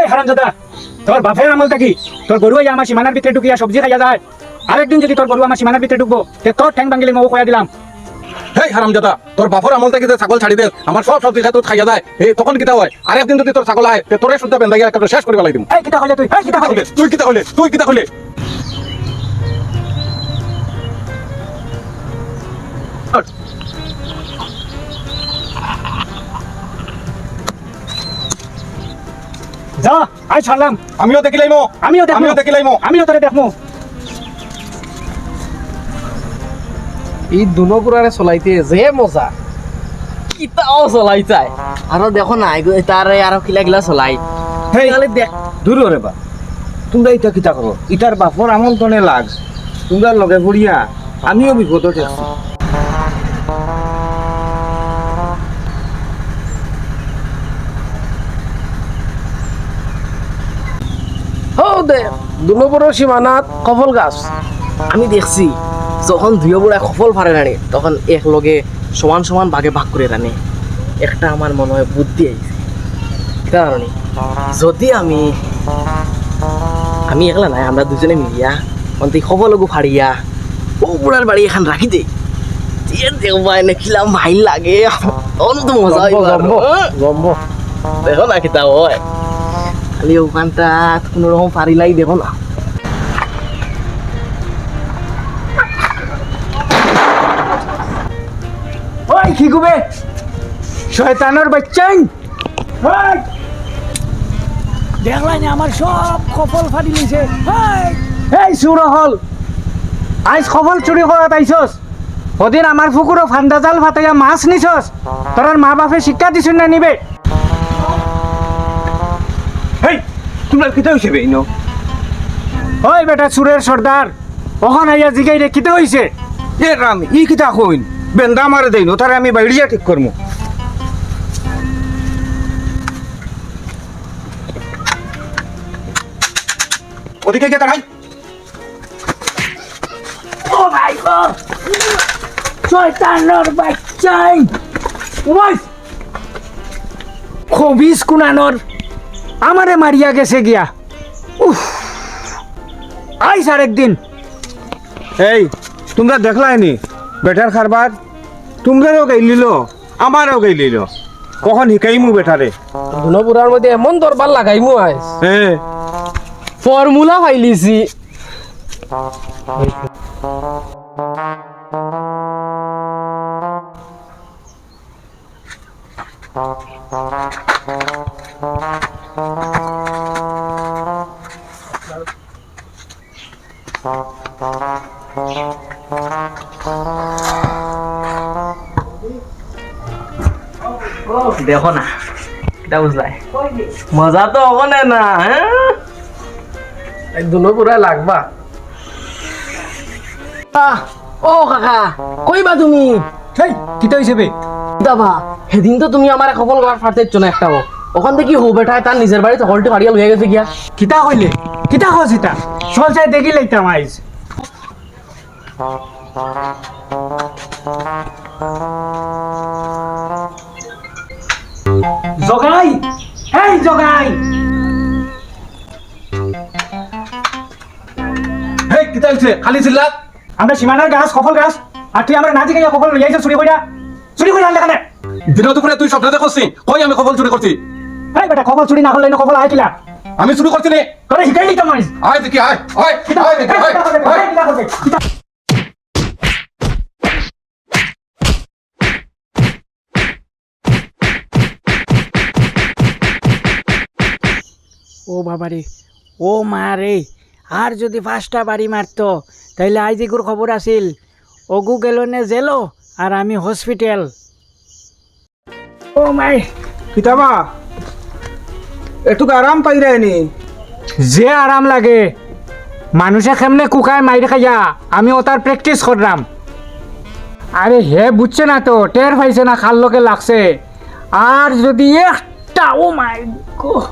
এই হারামজাদা, তোর বাপের আমলটা কি? তোর গরু আমার সীমানার ভিতরে ঢুকিয়া সবজি খাইয়া যায়। আরেকদিন যদি তোর গরু আমার সীমানার ভিতরে ঢুকবো, তোর ঠ্যাং ভাঙিলে মৌ কয়া দিলাম। হেই হারামজাদা, তোর বাপর আমল থেকে ছাগল ছাড়ি দে, আমার সব সবজি খাই খাইয়া যায়, এই তখন কিতা হয়? আরেকদিন যদি তোর ছাগল আয়, তোরে শুদ্ধ বেন্দা গিয়া একেবারে শেষ করে ফেলাই দিম। এই কিতা হলে তুই? এই কিতা হলে? তুই কিতা হলে? তুই কিতা হলে? যা, আই ছাড়লাম। আমিও দেখিলাইমো, আমিও দেখিলাইমো। আমিও তোরে দেখমু। এই দুনপুরারে চলাইতে যে মজা, কিতাও চলাই যায়। আরো দেখো না তারে আরো কিলা কিলা চলাই। হেই তাহলে দেখ দূর রে বা, তোমরা ইটা কিতা করো? ইটার বাপর আমল তনে লাগ, তোমরা লগে পড়িয়া আমিও বিপদ ঠেকছি। হো দে দুনপুরের সীমানাত কফল গাছ আমি দেখছি। যখন দুই বুড়া কফল ফারে রানে, তখন এক লগে সমান সমান ভাগে ভাগ করে রানে। একটা আমার মনে হয় বুদ্ধি আইছে। কারণে যদি আমি একলা নাই, আমরা দুজনে মিলিয়া অন্তি কফলগু ফাড়িয়া ও বুড়ার বাড়ি এখান রাখি দে, দেখবা এনে খিলাম ভাই লাগে, তখন তো মজা হইব। দেখো না কিতা হয়, খালি ওখানটা কোনো রকম পারিলাই দেখো না। ওই কি গুবে, শয়তানের বাচ্চাই! ওই দেখলাই না আমার সব কপাল ফাটি লিছে। এই চুর হল, আজ কপাল চুরি করা তাইছস। ওদিন আমার পুকুরও ফান্দা জাল ফাটাইয়া মাছ নিছস। তোর মা বাপে শিক্ষা দিছুন না নিবে? হেই তোমরা কিতা হইছে বে ইনো? ওই বেটা চুরের সর্দার, ওখান আইয়া জিগাই রে কিতে হইছে? এ রাম ই কিতা কইন? বেন্দা মারে দেইনো, তারে আমি বাইরিয়া ঠিক করমু। ওদিকে গিয়ে দাঁড়াই। ও মাই গড, শয়তানের বাচ্চাই! ওই খবিস কুনানোর আমারে মারিয়া গেছে গিয়া। উফ, আইস আরেকদিন। এই তোমরা দেখলাই নি বেটার খারবার? তোমরাও গাইলিল, আমারও গাইলিল। কখন শিকাইমু বেটারে? দুনপুরার মধ্যে এমন দরবার লাগাইমু আইস, হ্যাঁ ফর্মুলা ফাইলিছি। দেখো না এটা বুঝলাই, মজা তো ওখানে না। হ্যাঁ দুনো পুরা লাগবা। ও কাকা কইবা তুমি? হেই কিতে হইছে বে? দাবা সেদিন তো তুমি আমার খবর করার ফাটতেছ না একটাও। ওখান থেকে হো বেটায় তার নিজের বাড়িতে হলটি ফাড়িয়া লইয়া গেছে গিয়া। কিতা কইলে? কিতা কস এটা? চল চাই দেখি লাইতাম আইস। জগাই, এই জগাই! হেই কিতা হইছে? খালি চিল্লা। আমরা সীমানার গাছ কফল গাছ, আর তুই আমরা না জিগাইয়া কফল লইয়াইছ চুরি কইরা। চুরি কইরা আনলে কেন? দিন দুপুরে তুই স্বপ্ন দেখছি, কই আমি খবর চুরি করছি? এই বেটা কফল চুরি না করলে না কফল আয় কিলা? আমি চুরি করছি নে? তোরে শিখাই দিতাম আইস। আয় দেখি, আয় আয় আয় দেখি, আয় আয়। কিতা করবে? কিতা? ও বাবারে, ও মা রে, আর যদি 5টা বাড়ি মারতো তাইলে আজ এগুর খবর আছিল। ওগু গেল নে জেলো আর আমি হসপিটাল। ও মাই, কিতাবা একটু আরাম পাইরায়নি? যে আরাম লাগে মানুষে কেমনে কুকায় মাইরে খাইয়া আমি ওটার প্র্যাকটিস করলাম। আরে হে বুঝছে না তো, টের পাইছে না খাল লোকে লাগছে। আর যদি একটা, ও মাই গড,